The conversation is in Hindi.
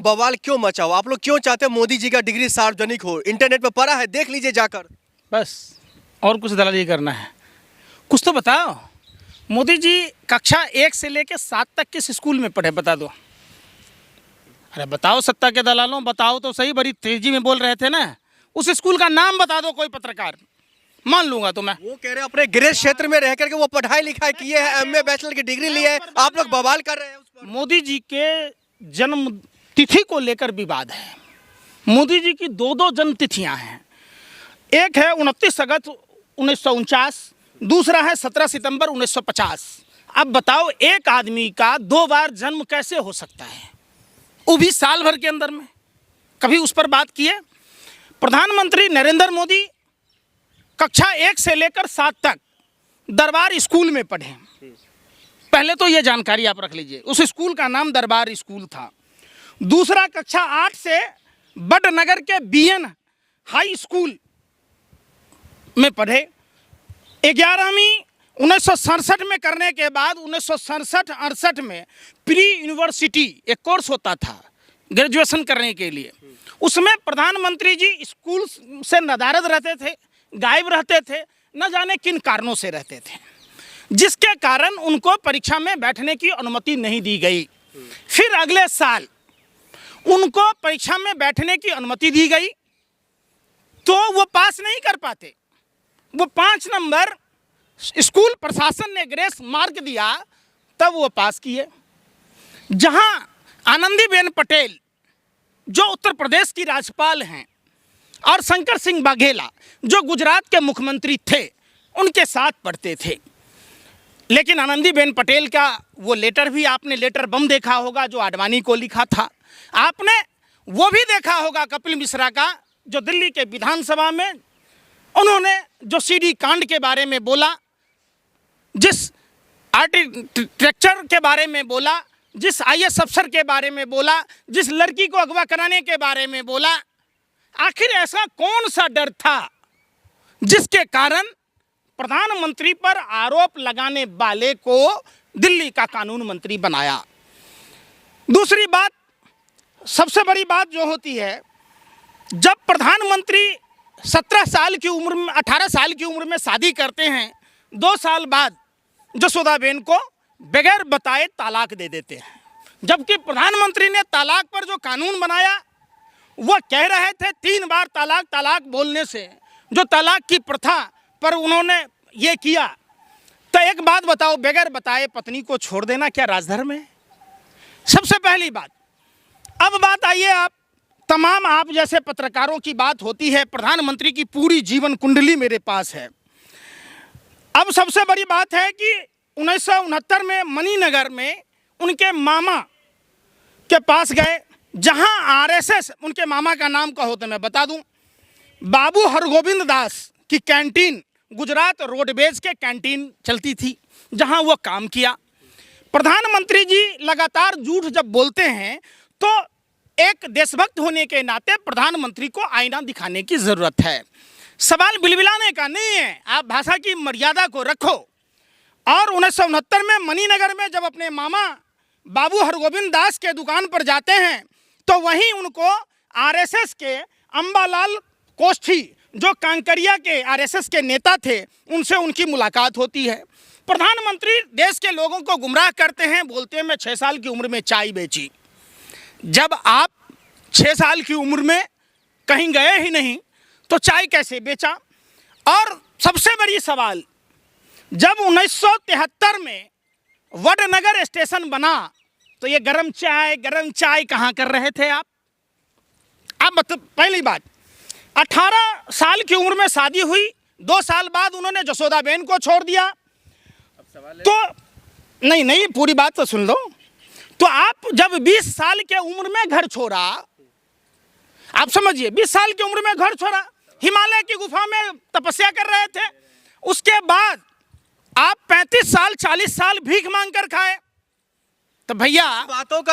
बवाल क्यों मचाओ? आप लोग क्यों चाहते हैं मोदी जी का डिग्री सार्वजनिक हो? इंटरनेट पे पड़ा है, देख लीजिए जाकर। बस और कुछ दलाली करना है? कुछ तो बताओ। मोदी जी कक्षा 1 से लेकर 7 तक किस स्कूल में पढ़े, बता दो। अरे बताओ सत्ता के दलालों, बताओ तो सही। बड़ी तेजी में बोल रहे थे ना। उस स्कूल का नाम बता दो कोई पत्रकार, मान लूंगा तो मैं। वो कह रहे हैं अपने गृह क्षेत्र में रह करके वो पढ़ाई लिखाई किए हैं, एमए बैचलर की डिग्री ली है, आप लोग बवाल कर रहे हैं उस पर। मोदी जी के जन्म तिथि को लेकर विवाद है। मोदी जी की दो जन्म तिथियां हैं। एक है 29 अगस्त 1949, दूसरा है 17 सितंबर 1950। अब बताओ एक आदमी का 2 बार जन्म कैसे हो सकता है, वो भी साल भर के अंदर में? कभी उस पर बात किए? प्रधानमंत्री नरेंद्र मोदी कक्षा 1 से लेकर 7 तक दरबार स्कूल में पढ़े। पहले तो ये जानकारी आप रख लीजिए, उस स्कूल का नाम दरबार स्कूल था। दूसरा कक्षा 8 से बड़नगर के बीएन हाई स्कूल में पढ़े। 11वीं 1967 में करने के बाद 1967-68 में प्री यूनिवर्सिटी एक कोर्स होता था ग्रेजुएशन करने के लिए। उसमें प्रधानमंत्री जी स्कूल से नदारद रहते थे, गायब रहते थे, न जाने किन कारणों से रहते थे, जिसके कारण उनको परीक्षा में बैठने की अनुमति नहीं दी गई। फिर अगले साल उनको परीक्षा में बैठने की अनुमति दी गई तो वो पास नहीं कर पाते। वो 5 नंबर स्कूल प्रशासन ने ग्रेस मार्क दिया, तब वो पास किए। जहां आनंदीबेन पटेल जो उत्तर प्रदेश की राज्यपाल हैं और शंकर सिंह वाघेला जो गुजरात के मुख्यमंत्री थे, उनके साथ पढ़ते थे। लेकिन आनंदीबेन पटेल का वो लेटर भी आपने लेटर बम देखा होगा जो आडवाणी को लिखा था। आपने वो भी देखा होगा कपिल मिश्रा का, जो दिल्ली के विधानसभा में उन्होंने जो सीडी कांड के बारे में बोला, जिस आर्किटेक्चर के बारे में बोला, जिस आईएएस अफसर के बारे में बोला, जिस लड़की को अगवा कराने के बारे में बोला। आखिर ऐसा कौन सा डर था जिसके कारण प्रधानमंत्री पर आरोप लगाने वाले को दिल्ली का कानून मंत्री बनाया? दूसरी बात, सबसे बड़ी बात जो होती है, जब प्रधानमंत्री 17 साल की उम्र में 18 साल की उम्र में शादी करते हैं, 2 साल बाद जसोदाबेन को बगैर बताए तालाक दे देते हैं। जबकि प्रधानमंत्री ने तालाक पर जो कानून बनाया, वो कह रहे थे 3 बार तालाक, तालाक बोलने से जो तालाक की प्रथा पर उन्होंने ये किया। तो एक बात बताओ, बगैर बताए पत्नी को छोड़ देना क्या राजधर्म है? सबसे पहली बात। अब बात आइए, आप तमाम आप जैसे पत्रकारों की बात होती है, प्रधानमंत्री की पूरी जीवन कुंडली मेरे पास है। अब सबसे बड़ी बात है कि 1969 में मणिनगर में उनके मामा के पास गए, जहां आरएसएस, उनके मामा का नाम कहो तो मैं बता दूं, बाबू हरगोविंद दास की कैंटीन गुजरात रोडवेज के कैंटीन चलती थी, जहां वो काम किया। प्रधानमंत्री जी लगातार झूठ जब बोलते हैं तो एक देशभक्त होने के नाते प्रधानमंत्री को आईना दिखाने की जरूरत है। सवाल बिलबिलाने का नहीं है, आप भाषा की मर्यादा को रखो। और 1969 में मणिनगर में जब अपने मामा बाबू हरगोविंद दास के दुकान पर जाते हैं तो वहीं उनको आरएसएस के अंबालाल कोष्ठी जो कांकरिया के आरएसएस के नेता थे, उनसे उनकी मुलाकात होती है। प्रधानमंत्री देश के लोगों को गुमराह करते हैं, बोलते हैं मैं 6 साल की उम्र में चाय बेची। जब आप 6 साल की उम्र में कहीं गए ही नहीं तो चाय कैसे बेचा? और सबसे बड़ी सवाल, जब 1973 में वडनगर स्टेशन बना तो ये गरम चाय कहाँ कर रहे थे आप? पहली बात, 18 साल की उम्र में शादी हुई, 2 साल बाद उन्होंने जसोदाबेन को छोड़ दिया। तो नहीं, पूरी बात तो सुन लो। तो आप जब 20 साल के उम्र में घर छोड़ा, आप समझिए 20 साल की उम्र में घर छोड़ा, हिमालय की गुफा में तपस्या कर रहे थे, उसके बाद आप 35 साल 40 साल भीख मांग कर खाए, तो भैया बातों का